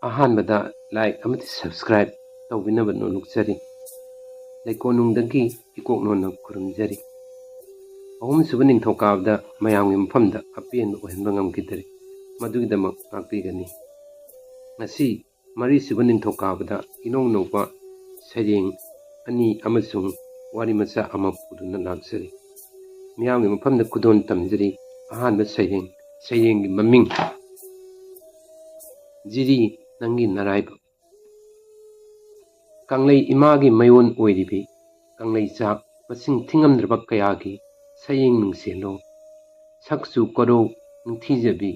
ꯑꯍꯥꯟꯕꯗ ꯂꯥꯏꯛ ꯑꯃꯗꯤ ꯁꯕꯁꯀ꯭ꯔꯥꯏꯕ ꯇꯧꯕꯤꯅꯕ ꯅꯣꯛꯆꯔꯤ꯫ ꯂꯩꯀꯣꯟꯅꯨꯡꯗꯒꯤ ꯏꯀꯣꯛꯂꯣꯟꯅ ꯈꯨꯔꯨꯝꯖꯔꯤ꯫ ꯑꯍꯨꯝꯁꯨꯕ ꯅꯤꯡꯊꯧꯀꯥꯕꯗ ꯃꯌꯥꯝꯒꯤ ꯃꯐꯝꯗ ꯑꯄꯦꯟꯕ ꯑꯣꯏꯍꯟꯕ ꯉꯝꯈꯤꯗ꯭ꯔꯦ꯫ ꯃꯗꯨꯒꯤꯗꯃꯛ ꯉꯥꯛꯄꯤꯒꯅꯤ꯫ ꯉꯁꯤ ꯃꯔꯤꯁꯨꯕ ꯅꯤꯡꯊꯧꯀꯥꯕꯗ ꯏꯅꯧ ꯅꯧꯕ ꯁꯩꯔꯦꯡ ꯑꯅꯤ ꯑꯃꯁꯨꯡ ꯋꯥꯔꯤ ꯃꯆꯥ ꯑꯃ ꯄꯨꯗꯨꯅ ꯂꯥꯛꯆꯔꯤ꯫ ꯃꯤꯌꯥꯝꯒꯤ ꯃꯐꯝꯗ ꯈꯨꯗꯣꯜ ꯇꯝꯖꯔꯤ꯫ ꯑꯍꯥꯟꯕ ꯁꯩꯔꯦꯡꯒꯤ ꯃꯃꯤꯡ ꯖꯤꯔꯤ ꯅꯪꯒꯤ ꯅꯔꯥꯏꯕꯛ꯫ ꯀꯪꯂꯩ ꯏꯃꯥꯒꯤ ꯃꯌꯣꯟ ꯑꯣꯏꯔꯤꯕꯤ ꯀꯪꯂꯩꯆꯥꯛ ꯃꯁꯤꯡ ꯊꯤꯉꯝꯗ꯭ꯔꯕ ꯀꯌꯥꯒꯤ ꯁꯌꯦꯡ ꯅꯨꯡꯁꯦꯜꯂꯣ ꯁꯛꯆꯨ ꯀꯣꯔꯧ ꯅꯤꯡꯊꯤꯖꯕꯤ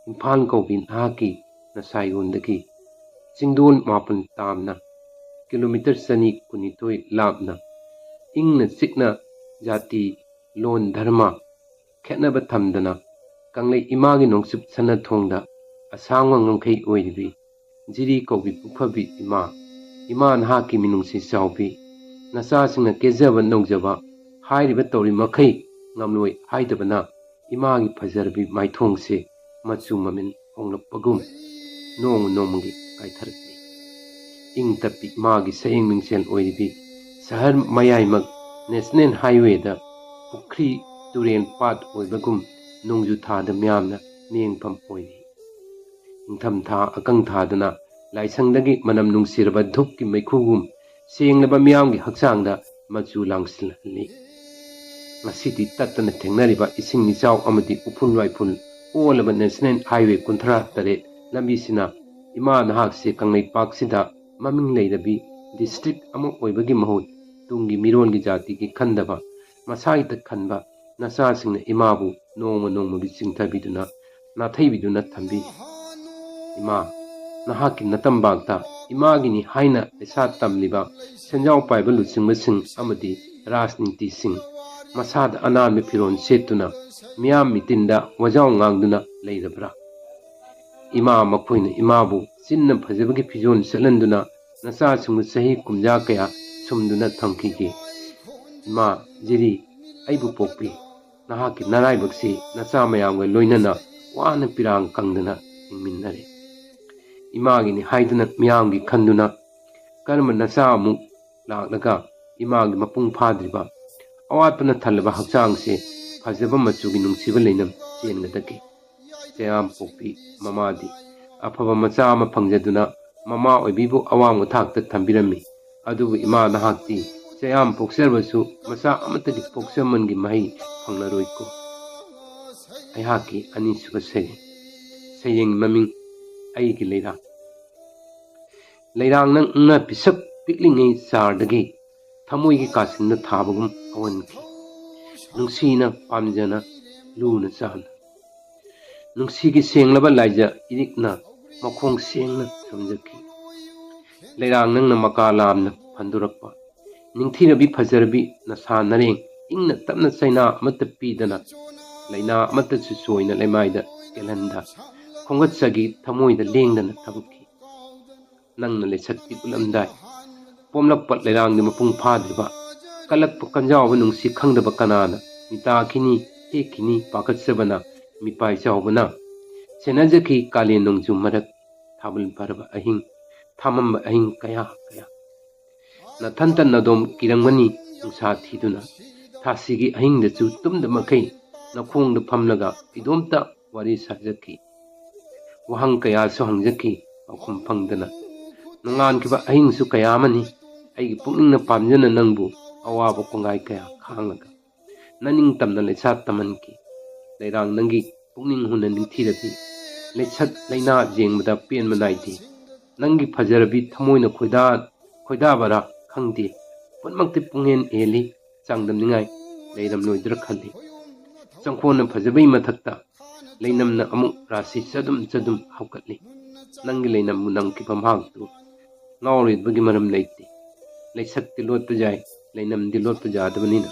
ꯏꯝꯐꯥꯜ ꯀꯧꯕꯤ ꯅꯍꯥꯛꯀꯤ ꯅꯁꯥꯌꯣꯟꯗꯒꯤ ꯆꯤꯡꯗꯣꯟ 8 ꯇꯥꯝꯅ ꯀꯤꯂꯣꯃꯤꯇꯔ 212 ꯂꯥꯞꯅ ꯏꯪꯅ ꯆꯤꯛꯅ ꯖꯥꯇꯤ ꯂꯣꯟ ꯙꯔꯃ ꯈꯦꯠꯅꯕ ꯊꯝꯗꯅ ꯀꯪꯂꯩ ꯏꯃꯥꯒꯤ ꯅꯣꯡꯆꯨꯞ ꯁꯅꯊꯣꯡꯗ ꯑꯁꯥꯡꯕ ꯉꯝꯈꯩ ꯑꯣꯏꯔꯤꯕꯤ ꯖꯤꯔꯤ ꯀꯧꯕꯤ ꯄꯨꯛꯐꯕꯤ ꯏꯃꯥ ꯅꯍꯥꯛꯀꯤ ꯃꯤꯅꯨꯡꯁꯤ ꯆꯥꯎꯕꯤ ꯅꯆꯥꯁꯤꯡꯅ ꯀꯦꯖꯕ ꯅꯧꯖꯕ ꯍꯥꯏꯔꯤꯕ ꯇꯧꯔꯤ ꯃꯈꯩ ꯉꯝꯂꯣꯏ ꯍꯥꯏꯗꯕꯅ ꯏꯃꯥꯒꯤ ꯐꯖꯔꯕꯤ ꯃꯥꯏꯊꯣꯡꯁꯦ ꯃꯆꯨ ꯃꯃꯦꯟ ꯍꯣꯡꯂꯛꯄꯒꯨꯝ ꯅꯣꯡꯃ ꯅꯣꯡꯃꯒꯤ ꯀꯥꯏꯊꯔꯛꯂꯤ꯫ ꯏꯪ ꯇꯞꯄꯤ ꯏꯃꯥꯒꯤ ꯁꯌꯦꯡ ꯃꯤꯡꯁꯦꯜ ꯑꯣꯏꯔꯤꯕꯤ ꯁꯍꯔ ꯃꯌꯥꯏꯃꯛ ꯅꯦꯁꯅꯦꯜ ꯍꯥꯏꯋꯦꯗ ꯄꯨꯈ꯭ꯔꯤ ꯇꯨꯔꯦꯟ ꯄꯥꯠ ꯑꯣꯏꯕꯒꯨꯝ ꯅꯣꯡꯖꯨ ꯊꯥꯗ ꯃꯤꯌꯥꯝꯅ ꯃꯤꯠꯌꯦꯡꯐꯝ ꯑꯣꯏꯔꯤ꯫ ꯏꯪꯊꯝꯊꯥ ꯑꯀꯪ ꯊꯥꯗꯅ ꯂꯥꯏꯁꯪꯗꯒꯤ ꯃꯅꯝ ꯅꯨꯡꯁꯤꯔꯕ ꯙꯨꯞꯀꯤ ꯃꯩꯈꯨꯒꯨꯝ ꯁꯦꯡꯂꯕ ꯃꯤꯌꯥꯝꯒꯤ ꯍꯛꯆꯥꯡꯗ ꯃꯆꯨ ꯂꯥꯡꯁꯤꯜꯍꯜꯂꯤ꯫ ꯉꯁꯤꯗꯤ ꯇꯠꯇꯅ ꯊꯦꯡꯅꯔꯤꯕ ꯏꯁꯤꯡ ꯏꯆꯥꯎ ꯑꯃꯗꯤ ꯎꯐꯨꯜ ꯋꯥꯏꯐꯨꯜ ꯑꯣꯜꯂꯕ ꯅꯦꯁꯅꯦꯜ ꯍꯥꯏꯋꯦ 38 ꯂꯝꯕꯤꯁꯤꯅ ꯏꯃꯥ ꯅꯍꯥꯛꯁꯦ ꯀꯪꯂꯩꯄꯥꯛꯁꯤꯗ ꯃꯃꯤꯡ ꯂꯩꯔꯕꯤ ꯗꯤꯁꯇ꯭ꯔꯤꯛ ꯑꯃ ꯑꯣꯏꯕꯒꯤ ꯃꯍꯨꯠ ꯇꯨꯡꯒꯤ ꯃꯤꯔꯣꯟꯒꯤ ꯖꯥꯇꯤꯒꯤ ꯈꯟꯗꯕ ꯃꯁꯥꯒꯤꯇ ꯈꯟꯕ ꯅꯆꯥꯁꯤꯡꯅ ꯏꯃꯥꯕꯨ ꯅꯣꯡꯃ ꯅꯣꯡꯃꯒꯤ ꯆꯤꯡꯊꯕꯤꯗꯨꯅ ꯅꯥꯊꯩꯕꯤꯗꯨꯅ ꯊꯝꯕꯤꯔꯤ꯫ ꯏꯃꯥ ꯅꯍꯥꯛꯀꯤ ꯅꯇꯝꯕꯥꯛꯇ ꯏꯃꯥꯒꯤꯅꯤ ꯍꯥꯏꯅ ꯄꯩꯁꯥ ꯇꯝꯂꯤꯕ ꯁꯦꯟꯖꯥꯎ ꯄꯥꯏꯕ ꯂꯨꯆꯤꯡꯕꯁꯤꯡ ꯑꯃꯗꯤ ꯔꯥꯖꯅꯤꯇꯤꯁꯤꯡ ꯃꯁꯥꯗ ꯑꯅꯥꯟꯕ ꯐꯤꯔꯣꯜ ꯁꯦꯠꯇꯨꯅ ꯃꯤꯌꯥꯝ ꯃꯤꯇꯤꯟꯗ ꯋꯥꯖꯥꯎ ꯉꯥꯡꯗꯨꯅ ꯂꯩꯔꯕ꯭ꯔꯥ? ꯏꯃꯥ ꯃꯈꯣꯏꯅ ꯏꯃꯥꯕꯨ ꯆꯤꯟꯅ ꯐꯖꯕꯒꯤ ꯐꯤꯖꯣꯜ ꯁꯦꯠꯍꯟꯗꯨꯅ ꯅꯆꯥꯁꯤꯡꯕꯨ ꯆꯍꯤ 50 ꯀꯌా ꯁꯨꯝꯗꯨꯅ ꯊꯝꯈꯤꯒꯦ? ꯏꯃꯥ ꯖꯤꯔꯤ ꯑꯩꯕꯨ ꯄꯣꯛꯄꯤ ꯅꯍꯥꯛꯀꯤ ꯅꯔꯥꯏꯕꯛꯁꯤ ꯅꯆꯥ ꯃꯌꯥꯝꯒ ꯂꯣꯏꯅꯅ ꯋꯥꯅ ꯄꯤꯔꯥꯡ ꯀꯪꯗꯅ ꯍꯤꯡꯃꯤꯟꯅꯔꯦ꯫ ꯏꯃꯥꯒꯤꯅꯤ ꯍꯥꯏꯗꯨꯅ ꯃꯤꯌꯥꯝꯒꯤ ꯈꯟꯗꯨꯅ ꯀꯔꯝꯕ ꯅꯆꯥ ꯑꯃꯨꯛ ꯂꯥꯛꯂꯒ ꯏꯃꯥꯒꯤ ꯃꯄꯨꯡ ꯐꯥꯗ꯭ꯔꯤꯕ ꯑꯋꯥꯠꯄꯅ ꯊꯜꯂꯕ ꯍꯛꯆꯥꯡꯁꯦ ꯐꯖꯕ ꯃꯆꯨꯒꯤ ꯅꯨꯡꯁꯤꯕ ꯂꯩꯅꯝ ꯆꯦꯟꯒꯗꯒꯦ? ꯆꯌꯥꯝ ꯄꯣꯛꯄꯤ ꯃꯃꯥꯗꯤ ꯑꯐꯕ ꯃꯆꯥ ꯑꯃ ꯐꯪꯖꯗꯨꯅ ꯃꯃꯥ ꯑꯣꯏꯕꯤꯕꯨ ꯑꯋꯥꯡꯕ ꯊꯥꯛꯇ ꯊꯝꯕꯤꯔꯝꯃꯤ꯫ ꯑꯗꯨꯕꯨ ꯏꯃꯥ ꯅꯍꯥꯛꯇꯤ ꯆꯌꯥꯝ ꯄꯣꯛꯆꯔꯕꯁꯨ ꯃꯆꯥ ꯑꯃꯠꯇꯗꯤ ꯄꯣꯛꯆꯃꯟꯒꯤ ꯃꯍꯩ ꯐꯪꯂꯔꯣꯏꯀꯣ꯫ ꯑꯩꯍꯥꯛꯀꯤ ꯑꯅꯤꯁꯨꯕ ꯁꯩꯔꯦꯡ ꯃꯃꯤꯡ ꯑꯩꯒꯤ ꯂꯩꯔꯥꯡ꯫ ꯂꯩꯔꯥꯡ ꯅꯪꯅ ꯄꯤꯁꯛ ꯄꯤꯛꯂꯤꯉꯩ ꯆꯥꯔꯗꯒꯤ ꯊꯃꯣꯏꯒꯤ ꯀꯥꯆꯤꯟꯗ ꯊꯥꯕꯒꯨꯝ ꯍꯧꯍꯟꯈꯤ ꯅꯨꯡꯁꯤꯅ ꯄꯥꯝꯖꯅ ꯂꯨꯅ ꯆꯥꯅ ꯅꯨꯡꯁꯤꯒꯤ ꯁꯦꯡꯂꯕ ꯂꯥꯏꯖ ꯏꯔꯤꯛꯅ ꯃꯈꯣꯡ ꯁꯦꯡꯅ ꯊꯝꯖꯈꯤ꯫ ꯂꯩꯔꯥꯡ ꯅꯪꯅ ꯃꯀꯥ ꯂꯥꯝꯅ ꯐꯟꯗꯣꯔꯛꯄ ꯅꯤꯡꯊꯤꯔꯕꯤ ꯐꯖꯔꯕꯤ ꯅꯁꯥ ꯅꯔꯦꯡ ꯏꯪꯅ ꯇꯞꯅ ꯆꯩꯅꯥ ꯑꯃꯠꯇ ꯄꯤꯗꯅ ꯂꯩꯅꯥ ꯑꯃꯠꯇꯁꯨ ꯆꯣꯏꯅ ꯂꯩꯃꯥꯏꯗ ꯀꯦꯜꯍꯟꯗ ꯈꯣꯡꯒꯠꯆꯒꯤ ꯊꯃꯣꯏꯗ ꯂꯦꯡꯗꯅ ꯊꯕꯛꯈꯤ꯫ ꯅꯪꯅ ꯂꯩꯁꯛꯇꯤ ꯎꯠꯂꯝꯗꯥꯏ ꯄꯣꯝꯂꯛꯄ ꯂꯩꯔꯥꯡꯗꯤ ꯃꯄꯨꯡ ꯐꯥꯗ꯭ꯔꯤꯕ ꯀꯜꯂꯛꯄ ꯀꯟꯖꯥꯎꯕ ꯅꯨꯡꯁꯤ ꯈꯪꯗꯕ ꯀꯅꯥꯅ ꯃꯤꯇꯥꯈꯤꯅꯤ ꯇꯦꯛꯈꯤꯅꯤ ꯄꯥꯈꯠꯆꯕꯅ ꯃꯤꯄꯥꯏ ꯆꯥꯎꯕꯅ ꯁꯦꯟꯅꯖꯈꯤ ꯀꯥꯂꯦꯟ ꯅꯣꯡꯖꯨ ꯃꯔꯛ ꯊꯥꯕꯜ ꯐꯔꯕ ꯑꯍꯤꯡ ꯊꯥꯃꯝꯕ ꯑꯍꯤꯡ ꯀꯌꯥ ꯅꯊꯟꯇ ꯅꯗꯣꯝ ꯀꯤꯔꯝꯒꯅꯤ ꯅꯨꯡꯁꯥ ꯊꯤꯗꯨꯅ ꯊꯥꯁꯤꯒꯤ ꯑꯍꯤꯡꯗꯁꯨ ꯇꯨꯝꯗꯃꯈꯩ ꯅꯈꯣꯡꯗ ꯐꯝꯂꯒ ꯏꯗꯣꯝꯇ ꯋꯥꯔꯤ ꯁꯥꯖꯈꯤ꯫ ꯋꯥꯍꯪ ꯀꯌꯥꯁꯨ ꯍꯪꯖꯈꯤ ꯄꯥꯎꯈꯨꯝ ꯐꯪꯗꯅ ꯅꯣꯡꯉꯥꯟꯈꯤꯕ ꯑꯍꯤꯡꯁꯨ ꯀꯌꯥ ꯑꯃꯅꯤ ꯑꯩꯒꯤ ꯄꯨꯛꯅꯤꯡꯅ ꯄꯥꯝꯖꯅ ꯅꯪꯕꯨ ꯑꯋꯥꯕ ꯀꯣꯡꯒꯥꯏ ꯀꯌꯥ ꯈꯥꯡꯂꯒ ꯅꯅꯤꯡ ꯇꯝꯅ ꯂꯩꯁꯥ ꯇꯝꯍꯟꯈꯤ꯫ ꯂꯩꯔꯥꯡ ꯅꯪꯒꯤ ꯄꯨꯛꯅꯤꯡ ꯍꯨꯟꯅ ꯅꯤꯡꯊꯤꯔꯕꯤ ꯂꯩꯁꯛ ꯂꯩꯅꯥ ꯌꯦꯡꯕꯗ ꯄꯦꯟꯕ ꯅꯥꯏꯗꯦ ꯅꯪꯒꯤ ꯐꯖꯔꯕꯤ ꯊꯃꯣꯏꯅ ꯈꯣꯏꯗꯥꯕꯔꯥ ꯈꯪꯗꯦ ꯄꯨꯝꯅꯃꯛꯇꯤ ꯄꯨꯡꯍꯦꯟ ꯍꯦꯜꯂꯤ ꯆꯥꯡꯗꯝꯅꯤꯡꯉꯥꯏ ꯂꯩꯔꯝꯂꯣꯏꯗ꯭ꯔꯥ ꯈꯜꯂꯤ꯫ ꯆꯪꯈꯣꯟꯅ ꯐꯖꯕꯩ ꯃꯊꯛꯇ ꯂꯩꯅꯝꯅ ꯑꯃꯨꯛ ꯔꯥꯁꯤ ꯆꯗꯨꯝ ꯍꯧꯒꯠꯂꯤ꯫ ꯅꯪꯒꯤ ꯂꯩꯅꯝꯕꯨ ꯅꯝꯈꯤꯕ ꯃꯍꯥꯛꯇꯨ ꯉꯥꯎꯔꯣꯏꯗꯕꯒꯤ ꯃꯔꯝ ꯂꯩꯇꯦ꯫ ꯂꯩꯁꯛꯇꯤ ꯂꯣꯠꯄ ꯌꯥꯏ ꯂꯩꯅꯝꯗꯤ ꯂꯣꯠꯄ ꯌꯥꯗꯕꯅꯤꯅ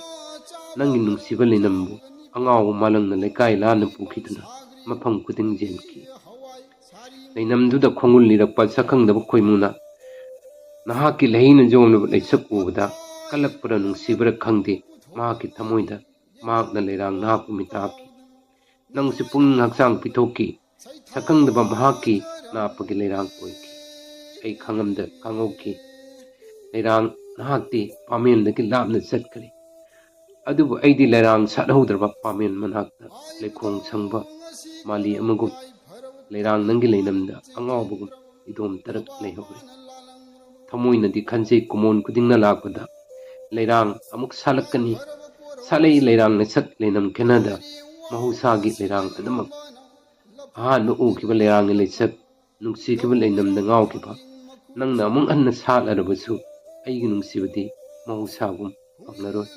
ꯅꯪꯒꯤ ꯅꯨꯡꯁꯤꯕ ꯂꯩꯅꯝꯕꯨ ꯑꯉꯥꯎꯕ ꯃꯥꯂꯪꯅ ꯂꯩꯀꯥꯏ ꯂꯥꯟꯅ ꯄꯨꯈꯤꯗꯨꯅ ꯃꯐꯝ ꯈꯨꯗꯤꯡ ꯌꯦꯟꯈꯤ꯫ ꯂꯩꯅꯝꯗꯨꯗ ꯈꯣꯡꯒꯨꯜ ꯂꯤꯔꯛꯄ ꯁꯛꯈꯪꯗꯕ ꯈꯣꯏꯃꯨꯅ ꯅꯍꯥꯛꯀꯤ ꯂꯩꯍꯩꯅ ꯌꯣꯝꯂꯕ ꯂꯩꯁꯛ ꯎꯕꯗ ꯀꯜꯂꯛꯄꯔ ꯅꯨꯡꯁꯤꯕꯔ ꯈꯪꯗꯦ ꯃꯍꯥꯛꯀꯤ ꯊꯃꯣꯏꯗ ꯃꯍꯥꯛꯅ ꯂꯩꯔꯥꯡ ꯅꯍꯥꯛꯄꯨ ꯃꯤꯇꯥꯈꯤ꯫ ꯅꯪꯁꯨ ꯄꯨꯛꯅꯤꯡ ꯍꯛꯆꯥꯡ ꯄꯤꯊꯣꯛꯈꯤ ꯁꯛꯈꯪꯗꯕ ꯃꯍꯥꯛꯀꯤ ꯅꯥꯞꯄꯒꯤ ꯂꯩꯔꯥꯡ ꯑꯣꯏꯈꯤ꯫ ꯑꯩ ꯈꯪꯍꯧꯈꯤ ꯂꯩꯔꯥꯡ ꯅꯍꯥꯛꯇꯤ ꯄꯥꯃꯦꯟꯗꯒꯤ ꯂꯥꯞꯅ ꯆꯠꯈ꯭ꯔꯦ꯫ ꯑꯗꯨꯕꯨ ꯑꯩꯗꯤ ꯂꯩꯔꯥꯡ ꯁꯥꯠꯍꯧꯗ꯭ꯔꯕ ꯄꯥꯃꯦꯟ ꯃꯅꯥꯛꯇ ꯂꯩꯈꯣꯡ ꯁꯪꯕ ꯃꯥꯂꯤ ꯑꯃꯒꯨꯝ, ꯂꯩꯔꯥꯡ ꯅꯪꯒꯤ ꯂꯩꯅꯝꯗ ꯑꯉꯥꯎꯕꯒꯨꯝ ꯏꯗꯣꯝ ꯇꯔꯛ ꯂꯩꯍꯧꯔꯦ꯫ ꯊꯃꯣꯏꯅꯗꯤ ꯈꯟꯖꯩ ꯀꯨꯃꯣꯟ ꯈꯨꯗꯤꯡꯅ ꯂꯥꯛꯄꯗ ꯂꯩꯔꯥꯡ ꯑꯃꯨꯛ ꯁꯥꯠꯂꯛꯀꯅꯤ꯫ ꯁꯥꯠꯂꯛꯏ ꯂꯩꯔꯥꯡ ꯂꯩꯁꯛ ꯂꯩꯅꯝ ꯈꯦꯟꯅꯗ ꯃꯍꯧꯁꯥꯒꯤ ꯂꯩꯔꯥꯡ ꯑꯗꯨꯃꯛ, ꯑꯍꯥꯟꯕ ꯎꯈꯤꯕ ꯂꯩꯔꯥꯡꯒꯤ ꯂꯩꯁꯛ, ꯅꯨꯡꯁꯤꯈꯤꯕ ꯂꯩꯅꯝꯗ ꯉꯥꯎꯈꯤꯕ ꯅꯪꯅ ꯑꯃꯨꯛ ꯍꯟꯅ ꯁꯥꯠꯂꯔꯕꯁꯨ ꯑꯩꯒꯤ ꯅꯨꯡꯁꯤꯕꯗꯤ ꯃꯍꯧꯁꯥꯒꯨꯝ ꯐꯪꯂꯔꯣꯏ꯫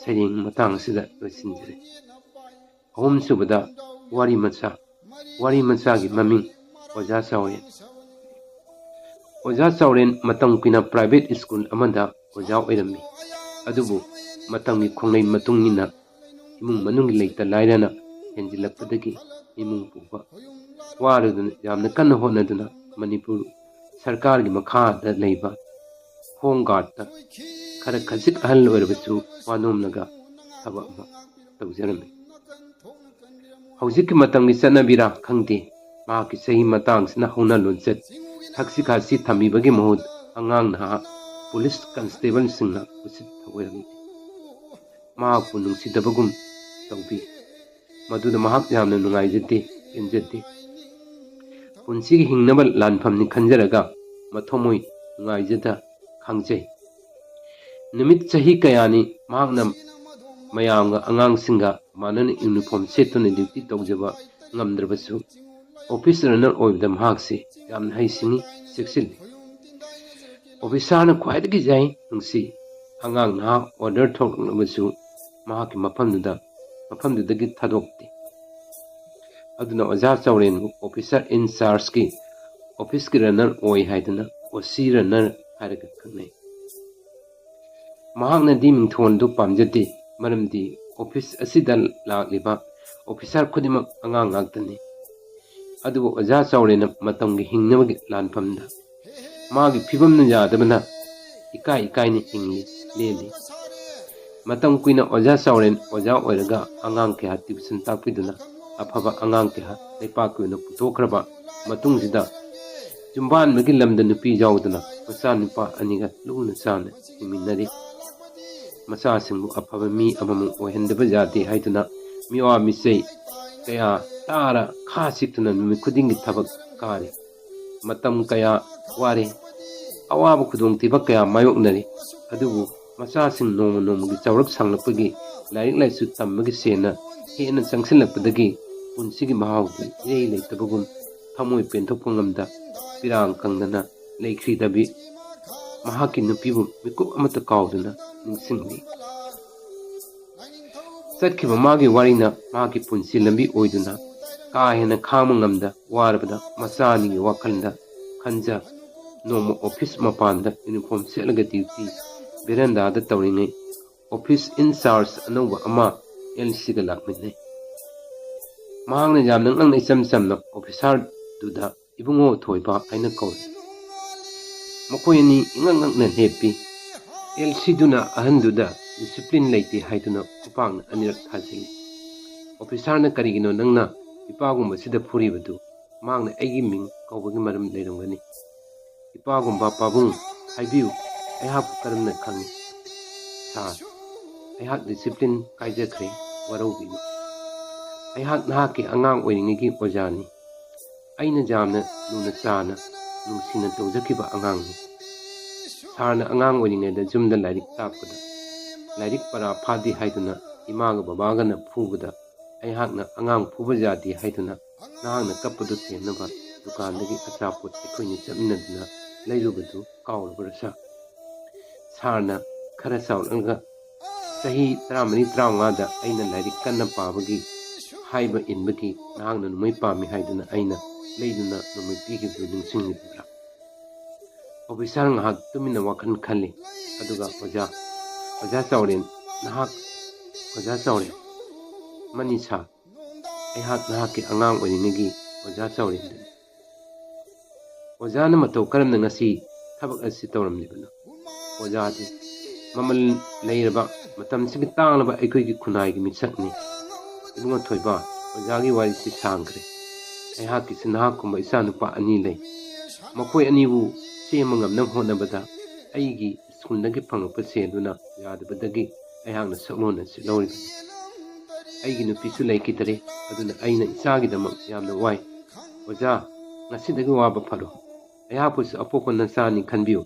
ꯁꯩꯔꯦꯡ ꯃꯇꯥꯡ ꯑꯁꯤꯗ ꯂꯣꯏꯁꯤꯟꯖꯔꯦ꯫ ꯑꯍꯨꯝꯁꯨꯕꯗ ꯋꯥꯔꯤ ꯃꯆꯥ꯫ ꯋꯥꯔꯤ ꯃꯆꯥꯒꯤ ꯃꯃꯤꯡ ꯑꯣꯖꯥ ꯆꯥꯎꯔꯦꯟ꯫ ꯑꯣꯖꯥ ꯆꯥꯎꯔꯦꯟ ꯃꯇꯝ ꯀꯨꯏꯅ ꯄ꯭ꯔꯥꯏꯚꯦꯠ ꯁ꯭ꯀꯨꯜ ꯑꯃꯗ ꯑꯣꯖꯥ ꯑꯣꯏꯔꯝꯃꯤ꯫ ꯑꯗꯨꯕꯨ ꯃꯇꯝꯒꯤ ꯈꯣꯡꯂꯩ ꯃꯇꯨꯡ ꯏꯟꯅ ꯏꯃꯨꯡ ꯃꯅꯨꯡꯒꯤ ꯂꯩꯇ ꯂꯥꯏꯔꯅ ꯍꯦꯟꯖꯤꯜꯂꯛꯄꯗꯒꯤ ꯏꯃꯨꯡ ꯄꯨꯕ ꯋꯥꯔꯗꯨꯅ ꯌꯥꯝꯅ ꯀꯟꯅ ꯍꯣꯠꯅꯗꯨꯅ ꯃꯅꯤꯄꯨꯔ ꯁꯔꯀꯥꯔꯒꯤ ꯃꯈꯥꯗ ꯂꯩꯕ ꯍꯣꯝ ꯒꯥꯔꯗꯇ ꯈꯔ ꯈꯖꯤꯛ ꯑꯍꯜ ꯑꯣꯏꯔꯕꯁꯨ ꯋꯥꯅꯣꯝꯂꯒ ꯊꯕꯛ ꯑꯃ ꯇꯧꯖꯔꯝꯃꯤ꯫ ꯍꯧꯖꯤꯛꯀꯤ ꯃꯇꯝꯒꯤ ꯆꯠꯅꯕꯤꯔꯥ ꯈꯪꯗꯦ, ꯃꯍꯥꯛꯀꯤ ꯆꯍꯤ ꯃꯇꯥꯡꯁꯤꯅ ꯍꯧꯅ ꯂꯣꯟꯆꯠ ꯊꯛꯁꯤ ꯈꯥꯁꯤ ꯊꯝꯕꯤꯕꯒꯤ ꯃꯍꯨꯠ ꯑꯉꯥꯡ ꯅꯍꯥ ꯄꯨꯂꯤꯁ ꯀꯟꯁꯇꯦꯕꯜꯁꯤꯡꯅ ꯎꯁꯤꯠ ꯊꯑꯣꯏꯔꯝꯃꯤ꯫ ꯃꯍꯥꯛꯄꯨ ꯅꯨꯡꯁꯤꯗꯕꯒꯨꯝ ꯇꯧꯕꯤ꯫ ꯃꯗꯨꯗ ꯃꯍꯥꯛ ꯌꯥꯝꯅ ꯅꯨꯡꯉꯥꯏꯖꯗꯦ, ꯄꯦꯟꯖꯗꯦ꯫ ꯄꯨꯟꯁꯤꯒꯤ ꯍꯤꯡꯅꯕ ꯂꯥꯟꯐꯝꯅꯤ ꯈꯟꯖꯔꯒ ꯃꯊꯃꯣꯏ ꯅꯨꯡꯉꯥꯏꯖꯗ ꯈꯥꯡꯖꯩ꯫ ꯅꯨꯃꯤꯠ ꯆꯍꯤ ꯀꯌꯥꯅꯤ ꯃꯍꯥꯛꯅ ꯃꯌꯥꯝꯒ ꯑꯉꯥꯡꯁꯤꯡꯒ ꯃꯥꯟꯅꯅ ꯌꯨꯅꯤꯐꯣꯔꯝ ꯁꯦꯠꯇꯨꯅ ꯗ꯭ꯌꯨꯇꯤ ꯇꯧꯖꯕ ꯉꯝꯗ꯭ꯔꯕꯁꯨ ꯑꯣꯐꯤꯁ ꯔꯟꯅꯔ ꯑꯣꯏꯕꯗ ꯃꯍꯥꯛꯁꯤ ꯌꯥꯝꯅ ꯍꯩꯁꯤꯡꯉꯤ, ꯆꯦꯛꯁꯤꯜꯂꯤ꯫ ꯑꯣꯐꯤꯁꯥꯔꯅ ꯈ꯭ꯋꯥꯏꯗꯒꯤ ꯌꯥꯏ, ꯅꯨꯡꯁꯤ꯫ ꯑꯉꯥꯡ ꯅꯍꯥ ꯑꯣꯔꯗꯔ ꯊꯣꯛꯂꯛꯂꯕꯁꯨ ꯃꯍꯥꯛꯀꯤ ꯃꯐꯝꯗꯨꯗꯒꯤ ꯊꯥꯗꯣꯛꯇꯦ꯫ ꯑꯗꯨꯅ ꯑꯣꯖꯥ ꯆꯥꯎꯔꯦꯟꯕꯨ ꯑꯣꯐꯤꯁꯔ ꯏꯟꯆꯥꯔꯖꯀꯤ ꯑꯣꯐꯤꯁꯀꯤ ꯔꯟꯅꯔ ꯑꯣꯏ ꯍꯥꯏꯗꯨꯅ ꯑꯣꯁꯤ ꯔꯟꯅꯔ ꯍꯥꯏꯔꯒ ꯈꯪꯅꯩ꯫ ꯃꯍꯥꯛꯅꯗꯤ ꯃꯤꯡꯊꯣꯟꯗꯨ ꯄꯥꯝꯖꯗꯦ, ꯃꯔꯝꯗꯤ ꯑꯣꯐꯤꯁ ꯑꯁꯤꯗ ꯂꯥꯛꯂꯤꯕ ꯑꯣꯐꯤꯁꯥꯔ ꯈꯨꯗꯤꯡꯃꯛ ꯑꯉꯥꯡ ꯉꯥꯛꯇꯅꯤ꯫ ꯑꯗꯨꯕꯨ ꯑꯣꯖꯥ ꯆꯥꯎꯔꯦꯟꯅ ꯃꯇꯝꯒꯤ ꯍꯤꯡꯅꯕꯒꯤ ꯂꯥꯟꯐꯝꯗ ꯃꯥꯒꯤ ꯐꯤꯕꯝꯅ ꯌꯥꯗꯕꯅ ꯏꯀꯥꯏꯅ ꯂꯦꯜꯂꯤ꯫ ꯃꯇꯝ ꯀꯨꯏꯅ ꯑꯣꯖꯥ ꯆꯥꯎꯔꯦꯟ ꯑꯣꯖꯥ ꯑꯣꯏꯔꯒ ꯑꯉꯥꯡ ꯀꯌꯥ ꯇ꯭ꯌꯨꯁꯟ ꯇꯥꯛꯄꯤꯗꯨꯅ ꯑꯐꯕ ꯑꯉꯥꯡ ꯀꯌꯥ ꯂꯩꯄꯥꯛꯀꯤ ꯑꯣꯏꯅ ꯄꯨꯊꯣꯛꯈ꯭ꯔꯕ ꯃꯇꯨꯡꯁꯤꯗ ꯌꯨꯝꯕꯥꯟꯕꯒꯤ ꯂꯝꯗ ꯅꯨꯄꯤ ꯌꯥꯎꯗꯅ ꯃꯆꯥꯅꯨꯄꯥ ꯑꯅꯤꯒ ꯂꯨꯅ ꯆꯥꯟꯅ ꯍꯤꯡꯃꯤꯟꯅꯔꯤ꯫ ꯃꯆꯥꯁꯤꯡꯕꯨ ꯑꯐꯕ ꯃꯤ ꯑꯃꯃꯝ ꯑꯣꯏꯍꯟꯗꯕ ꯌꯥꯗꯦ ꯍꯥꯏꯗꯨꯅ ꯃꯤꯋꯥ ꯃꯤꯆꯩ ꯀꯌꯥ ꯇꯥꯔ ꯈꯥ ꯆꯤꯛꯇꯨꯅ ꯅꯨꯃꯤꯠ ꯈꯨꯗꯤꯡꯒꯤ ꯊꯕꯛ ꯀꯥꯔꯤ꯫ ꯃꯇꯝ ꯀꯌꯥ ꯋꯥꯔꯤ, ꯑꯋꯥꯕ ꯈꯨꯗꯣꯡꯊꯤꯕ ꯀꯌꯥ ꯃꯥꯌꯣꯛꯅꯔꯤ꯫ ꯑꯗꯨꯕꯨ ꯃꯆꯥꯁꯤꯡ ꯅꯣꯡꯃ ꯅꯣꯡꯃꯒꯤ ꯆꯥꯎꯔꯛ ꯁꯥꯡꯂꯛꯄꯒꯤ, ꯂꯥꯏꯔꯤꯛ ꯂꯥꯏꯁꯨ ꯇꯝꯕꯒꯤ ꯁꯦꯟꯅ ꯍꯦꯟꯅ ꯆꯪꯁꯤꯜꯂꯛꯄꯗꯒꯤ ꯄꯨꯟꯁꯤꯒꯤ ꯃꯍꯥꯎꯗꯤ ꯏꯔꯩ ꯂꯩꯇꯕꯒꯨꯝ ꯊꯃꯣꯏ ꯄꯦꯟꯊꯣꯛꯄ ꯉꯝꯗ ꯄꯤꯔꯥꯡ ꯀꯪꯗꯅ ꯂꯩꯈ꯭ꯔꯤꯗꯕꯤ ꯃꯍꯥꯛꯀꯤ ꯅꯨꯄꯤꯕꯨ ꯃꯤꯀꯨꯞ ꯑꯃꯠꯇ ꯀꯥꯎꯗꯅ ꯅꯤꯡꯁꯤꯡꯂꯤ꯫ ꯆꯠꯈꯤꯕ ꯃꯥꯒꯤ ꯋꯥꯔꯤꯅ ꯃꯍꯥꯛꯀꯤ ꯄꯨꯟꯁꯤ ꯂꯝꯕꯤ ꯑꯣꯏꯗꯨꯅ ꯀꯥ ꯍꯦꯟꯅ ꯈꯥꯡꯕ ꯉꯝꯗ ꯋꯥꯔꯕꯗ ꯃꯆꯥ ꯑꯅꯤꯒꯤ ꯋꯥꯈꯜꯗ ꯈꯟꯖ ꯅꯣꯡꯃ ꯑꯣꯐꯤꯁ ꯃꯄꯥꯟꯗ ꯌꯨꯅꯤꯐꯣꯔꯝ ꯁꯦꯠꯂꯒ ꯗ꯭ꯌꯨꯇꯤ ꯕꯦꯔꯟꯗꯥꯗ ꯇꯧꯔꯤꯉꯩ ꯑꯣꯐꯤꯁ ꯏꯟꯆꯥꯔꯖ ꯑꯅꯧꯕ ꯑꯃ LCꯒ ꯂꯥꯛꯃꯤꯟꯅꯩ꯫ ꯃꯍꯥꯛꯅ ꯌꯥꯝꯅ ꯉꯛꯅ ꯏꯆꯝ ꯆꯝꯅ ꯑꯣꯐꯤꯁꯥꯔꯗꯨꯗ ꯏꯕꯨꯡꯉꯣ ꯊꯣꯏꯕ ꯍꯥꯏꯅ ꯀꯧꯏ꯫ ꯃꯈꯣꯏ ꯑꯅꯤ ꯏꯉꯛ ꯉꯛꯅ ꯂꯦꯞꯄꯤ꯫ LCꯗꯨꯅ ꯑꯍꯟꯗꯨꯗ ꯗꯤꯁꯤꯄ꯭ꯂꯤꯟ ꯂꯩꯇꯦ ꯍꯥꯏꯗꯨꯅ ꯈꯨꯄꯥꯛꯅ ꯑꯅꯤꯔꯛ ꯊꯥꯖꯤꯜꯂꯤ꯫ ꯑꯣꯐꯤꯁꯥꯔꯅ ꯀꯔꯤꯒꯤꯅꯣ ꯅꯪꯅ ꯏꯄꯥꯒꯨꯝꯕꯁꯤꯗ ꯐꯨꯔꯤꯕꯗꯨ? ꯃꯍꯥꯛꯅ ꯑꯩꯒꯤ ꯃꯤꯡ ꯀꯧꯕꯒꯤ ꯃꯔꯝ ꯂꯩꯔꯝꯒꯅꯤ꯫ ꯏꯄꯥꯒꯨꯝꯕ, ꯄꯥꯕꯨꯡ ꯍꯥꯏꯕꯤꯌꯨ, ꯑꯩꯍꯥꯛꯄꯨ ꯀꯔꯝꯅ ꯈꯪꯏ? ꯁꯥꯔ, ꯑꯩꯍꯥꯛ ꯗꯤꯁꯤꯄ꯭ꯂꯤꯟ ꯀꯥꯏꯖꯈ꯭ꯔꯦ, ꯋꯥꯔꯧꯕꯤꯅꯨ꯫ ꯑꯩꯍꯥꯛ ꯅꯍꯥꯛꯀꯤ ꯑꯉꯥꯡ ꯑꯣꯏꯔꯤꯉꯩꯒꯤ ꯑꯣꯖꯥꯅꯤ꯫ ꯑꯩꯅ ꯌꯥꯝꯅ ꯂꯨꯅ ꯆꯥꯅ ꯅꯨꯡꯁꯤꯅ ꯇꯧꯖꯈꯤꯕ ꯑꯉꯥꯡꯅꯤ꯫ ꯁꯥꯔꯅ ꯑꯉꯥꯡ ꯑꯣꯏꯔꯤꯉꯩꯗ ꯌꯨꯝꯗ ꯂꯥꯏꯔꯤꯛ ꯇꯥꯛꯄꯗ ꯂꯥꯏꯔꯤꯛ ꯄꯔꯥ ꯐꯥꯗꯦ ꯍꯥꯏꯗꯨꯅ ꯏꯃꯥꯒ ꯕꯕꯥꯒꯅ ꯐꯨꯕꯗ ꯑꯩꯍꯥꯛꯅ ꯑꯉꯥꯡ ꯐꯨꯕ ꯌꯥꯗꯦ ꯍꯥꯏꯗꯨꯅ ꯅꯍꯥꯛꯅ ꯀꯞꯄꯗꯨ ꯊꯦꯝꯅꯕ ꯗꯨꯀꯥꯟꯗꯒꯤ ꯑꯆꯥꯄꯣꯠ ꯑꯩꯈꯣꯏꯅꯤ ꯆꯠꯃꯤꯟꯅꯗꯨꯅ ꯂꯩꯔꯨꯕꯗꯨ ꯀꯥꯎꯔꯕꯔꯥ ꯁꯥꯔ? ꯁꯥꯔꯅ ꯈꯔ ꯆꯥꯎꯔꯛꯂꯒ ꯆꯍꯤ 24-25ꯗ ꯑꯩꯅ ꯂꯥꯏꯔꯤꯛ ꯀꯟꯅ ꯄꯥꯕꯒꯤ ꯍꯥꯏꯕ ꯏꯟꯕꯒꯤ ꯅꯍꯥꯛꯅ ꯅꯣꯡꯃꯩ ꯄꯥꯝꯃꯤ ꯍꯥꯏꯗꯨꯅ ꯑꯩꯅ ꯂꯩꯗꯨꯅ ꯅꯣꯡꯃꯩ ꯄꯤꯈꯤꯕꯗꯨ ꯅꯤꯡꯁꯤꯡꯂꯤꯕ꯭ꯔꯥ? ꯑꯣꯐꯤꯁꯥꯔ ꯉꯥꯏꯍꯥꯛ ꯇꯨꯃꯤꯟꯅ ꯋꯥꯈꯜ ꯈꯜꯂꯤ꯫ ꯑꯗꯨꯒ ꯑꯣꯖꯥ ꯆꯥꯎꯔꯦꯟ, ꯅꯍꯥꯛ ꯑꯣꯖꯥ ꯆꯥꯎꯔꯦꯟ? ꯃꯅꯤ ꯁꯥꯔ, ꯑꯩꯍꯥꯛ ꯅꯍꯥꯛꯀꯤ ꯑꯉꯥꯡ ꯑꯣꯏꯔꯤꯉꯩꯒꯤ ꯑꯣꯖꯥ ꯆꯥꯎꯔꯦꯟꯗꯨꯅꯤ꯫ ꯑꯣꯖꯥꯅ ꯃꯇꯧ ꯀꯔꯝꯅ ꯉꯁꯤ ꯊꯕꯛ ꯑꯁꯤ ꯇꯧꯔꯝꯂꯤꯕꯅꯣ? ꯑꯣꯖꯥꯗꯤ ꯃꯃꯜ ꯂꯩꯔꯕ, ꯃꯇꯝꯁꯤꯒꯤ ꯇꯥꯡꯂꯕ ꯑꯩꯈꯣꯏꯒꯤ ꯈꯨꯟꯅꯥꯏꯒꯤ ꯃꯤꯁꯛꯅꯤ꯫ ꯏꯕꯨꯡꯉꯣ ꯊꯣꯏꯕ, ꯑꯣꯖꯥꯒꯤ ꯋꯥꯔꯤꯁꯤ ꯁꯥꯡꯈ꯭ꯔꯦ꯫ ꯑꯩꯍꯥꯛꯀꯤꯁꯨ ꯅꯍꯥꯛꯀꯨꯝꯕ ꯏꯆꯥꯅꯨꯄꯥ 2 ꯂꯩ꯫ ꯃꯈꯣꯏ 2ꯕꯨ ꯁꯦꯝꯕ ꯉꯝꯅꯕ ꯍꯣꯠꯅꯕꯗ ꯑꯩꯒꯤ ꯁ꯭ꯀꯨꯜꯗꯒꯤ ꯐꯪꯂꯛꯄ ꯁꯦꯜꯗꯨꯅ ꯌꯥꯗꯕꯗꯒꯤ ꯑꯩꯍꯥꯛꯅ ꯁꯛꯂꯣꯟ ꯑꯁꯤ ꯂꯧꯔꯤꯕꯅꯤ꯫ ꯑꯩꯒꯤ ꯅꯨꯄꯤꯁꯨ ꯂꯩꯈꯤꯗ꯭ꯔꯦ, ꯑꯗꯨꯅ ꯑꯩꯅ ꯏꯆꯥꯒꯤꯗꯃꯛ ꯌꯥꯝꯅ ꯋꯥꯏ꯫ ꯑꯣꯖꯥ, ꯉꯁꯤꯗꯒꯤ ꯋꯥꯕ ꯐꯔꯣ꯫ ꯑꯩꯍꯥꯛꯄꯨꯁꯨ ꯑꯄꯣꯛꯄ ꯅꯆꯥꯅꯤ ꯈꯟꯕꯤꯌꯨ꯫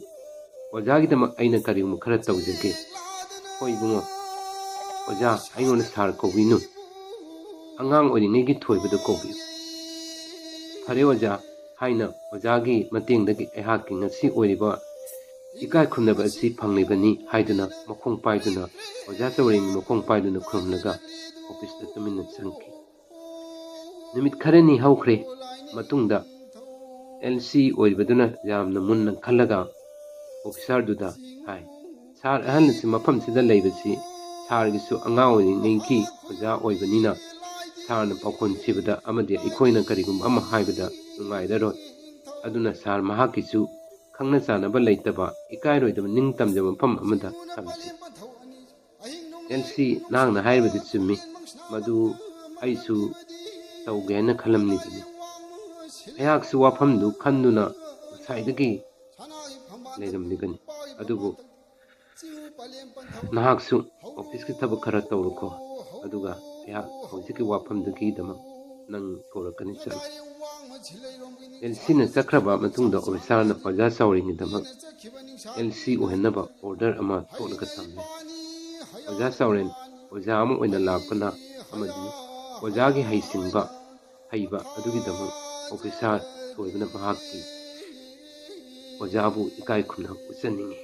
ꯑꯣꯖꯥꯒꯤꯗꯃꯛ ꯑꯩꯅ ꯀꯔꯤꯒꯨꯝꯕ ꯈꯔ ꯇꯧꯖꯒꯦ꯫ ꯍꯣꯏ ꯏꯕꯨꯡꯉꯣ꯫ ꯑꯣꯖꯥ, ꯑꯩꯉꯣꯟꯗ ꯁꯥꯔ ꯀꯧꯕꯤꯅꯨ꯫ ꯑꯉꯥꯡ ꯑꯣꯏꯔꯤꯉꯩꯒꯤ ꯊꯣꯏꯕꯗ ꯀꯧꯕꯤꯌꯨ꯫ ꯐꯔꯦ ꯑꯣꯖꯥ ꯍꯥꯏꯅ ꯑꯣꯖꯥꯒꯤ ꯃꯇꯦꯡꯗꯒꯤ ꯑꯩꯍꯥꯛꯀꯤ ꯉꯁꯤ ꯑꯣꯏꯔꯤꯕ ꯏꯀꯥꯏ ꯈꯨꯝꯅꯕ ꯑꯁꯤ ꯐꯪꯂꯤꯕꯅꯤ ꯍꯥꯏꯗꯨꯅ ꯃꯈꯣꯡ ꯄꯥꯏꯗꯨꯅ ꯑꯣꯖꯥ ꯆꯧꯔꯦꯟꯒꯤ ꯃꯈꯣꯡ ꯄꯥꯏꯗꯨꯅ ꯈꯨꯔꯨꯝꯂꯒ ꯑꯣꯐꯤꯁꯇ ꯇꯨꯃꯤꯟꯅ ꯆꯪꯈꯤ꯫ ꯅꯨꯃꯤꯠ ꯈꯔꯅꯤ ꯍꯧꯈ꯭ꯔꯦ ꯃꯇꯨꯡꯗ LC ꯑꯣꯏꯔꯤꯕꯗꯨꯅ ꯌꯥꯝꯅ ꯃꯨꯟꯅ ꯈꯜꯂꯒ ꯑꯣꯐꯤꯁꯥꯔꯗꯨꯗ ꯍꯥꯏ, ꯁꯥꯔ ꯑꯍꯜ ꯑꯁꯤ ꯃꯐꯝꯁꯤꯗ ꯂꯩꯕꯁꯤ ꯁꯥꯔꯒꯤꯁꯨ ꯑꯉꯥꯡ ꯑꯣꯏꯔꯤꯉꯩꯒꯤ ꯑꯣꯖꯥ ꯑꯣꯏꯕꯅꯤꯅ ꯁꯥꯔꯅ ꯄꯥꯎꯈꯣꯟ ꯁꯤꯕꯗ ꯑꯃꯗꯤ ꯑꯩꯈꯣꯏꯅ ꯀꯔꯤꯒꯨꯝꯕ ꯑꯃ ꯍꯥꯏꯕꯗ ꯅꯨꯡꯉꯥꯏꯔꯔꯣꯏ꯫ ꯑꯗꯨꯅ ꯁꯥꯔ ꯃꯍꯥꯛꯀꯤꯁꯨ ꯈꯪꯅ ꯆꯥꯟꯅꯕ ꯂꯩꯇꯕ ꯏꯀꯥꯏꯔꯣꯏꯗꯕ ꯅꯤꯡꯇꯝꯖꯕ ꯃꯐꯝ ꯑꯃꯗ ꯊꯝꯁꯤ꯫ LC ꯅꯍꯥꯛꯅ ꯍꯥꯏꯔꯤꯕꯗꯤ ꯆꯨꯝꯃꯤ, ꯃꯗꯨ ꯑꯩꯁꯨ ꯇꯧꯒꯦ ꯍꯥꯏꯅ ꯈꯜꯂꯝꯂꯤꯕꯅꯤ꯫ ꯑꯩꯍꯥꯛꯁꯨ ꯋꯥꯐꯝꯗꯨ ꯈꯟꯗꯨꯅ ꯉꯁꯥꯏꯗꯒꯤ ꯂꯩꯔꯝꯂꯤꯕꯅꯤ꯫ ꯑꯗꯨꯕꯨ ꯅꯍꯥꯛꯁꯨ ꯑꯣꯐꯤꯁꯀꯤ ꯊꯕꯛ ꯈꯔ ꯇꯧꯔꯨꯀꯣ, ꯑꯗꯨꯒ ꯑꯩꯍꯥꯛ ꯍꯧꯖꯤꯛꯀꯤ ꯋꯥꯐꯝꯗꯨꯒꯤꯗꯃꯛ ꯅꯪ ꯀꯧꯔꯛꯀꯅꯤ, ꯆꯠꯂꯨ꯫ LCꯅ ꯆꯠꯈ꯭ꯔꯕ ꯃꯇꯨꯡꯗ ꯑꯣꯐꯤꯁꯥꯔꯅ ꯑꯣꯖꯥ ꯆꯥꯎꯔꯦꯟꯒꯤꯗꯃꯛ LC ꯑꯣꯏꯍꯟꯅꯕ ꯑꯣꯔꯗꯔ ꯑꯃ ꯊꯣꯛꯂꯒ ꯊꯝꯂꯦ꯫ ꯑꯣꯖꯥ ꯆꯥꯎꯔꯦꯟ ꯑꯣꯖꯥ ꯑꯃ ꯑꯣꯏꯅ ꯂꯥꯛꯄꯅ ꯑꯃꯗꯤ ꯑꯣꯖꯥꯒꯤ ꯍꯩꯕ ꯑꯗꯨꯒꯤꯗꯃꯛ ꯑꯣꯐꯤꯁꯥꯔ ꯊꯣꯏꯕꯅ ꯃꯍꯥꯛꯀꯤ ꯑꯣꯖꯥꯕꯨ ꯏꯀꯥꯏ ꯈꯨꯝꯅꯕ ꯎꯠꯆꯅꯤꯡꯉꯤ꯫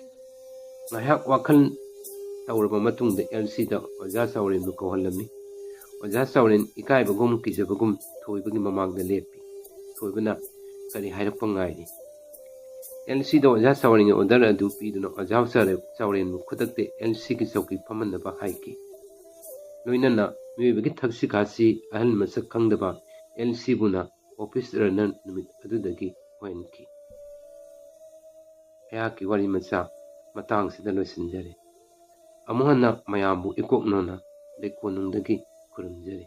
ꯉꯥꯏꯍꯥꯛ ꯋꯥꯈꯜ ꯇꯧꯔꯕ ꯃꯇꯨꯡꯗ LCꯗ ꯑꯣꯖꯥ ꯆꯥꯎꯔꯦꯟꯕꯨ ꯀꯧꯍꯜꯂꯝꯃꯤ꯫ ꯑꯣꯖꯥ ꯆꯥꯎꯔꯦꯟ ꯏꯀꯥꯏꯕꯒꯨꯝ ꯀꯤꯖꯕꯒꯨꯝ ꯊꯣꯏꯕꯒꯤ ꯃꯃꯥꯡꯗ ꯂꯦꯞꯄꯤ꯫ ꯊꯣꯏꯕꯅ ꯀꯔꯤ ꯍꯥꯏꯔꯛꯄ ꯉꯥꯏꯔꯤ꯫ LCꯗ ꯑꯣꯖꯥ ꯆꯥꯎꯔꯦꯟꯒꯤ ꯑꯣꯔꯗꯔ ꯑꯗꯨ ꯄꯤꯗꯨꯅ ꯑꯣꯖꯥ ꯆꯥꯎꯔꯦꯟꯕꯨ ꯈꯨꯗꯛꯇ LCꯒꯤ ꯆꯧꯀꯤ ꯐꯝꯍꯟꯅꯕ ꯍꯥꯏꯈꯤ꯫ ꯂꯣꯏꯅꯅ ꯃꯤꯑꯣꯏꯕꯒꯤ ꯊꯛꯁꯤ ꯈꯥꯁꯤ ꯑꯍꯜ ꯃꯁꯛ ꯈꯪꯗꯕ LCꯕꯨꯅ ꯑꯣꯐꯤꯁ ꯔꯟꯅꯔ ꯅꯨꯃꯤꯠ ꯑꯗꯨꯗꯒꯤ ꯑꯣꯏꯍꯟꯈꯤ꯫ ꯑꯩꯍꯥꯛꯀꯤ ꯋꯥꯔꯤ ꯃꯆꯥ ꯃꯇꯥꯡꯁꯤꯗ ꯂꯣꯏꯁꯤꯟꯖꯔꯤ꯫ ꯑꯃꯨꯛ ꯍꯟꯅ ꯃꯌꯥꯝꯕꯨ ꯏꯀꯣꯛꯅꯅ ꯂꯩꯀꯣꯟꯅꯨꯡꯗꯒꯤ ꯈꯨꯔꯨꯝꯖꯔꯤ꯫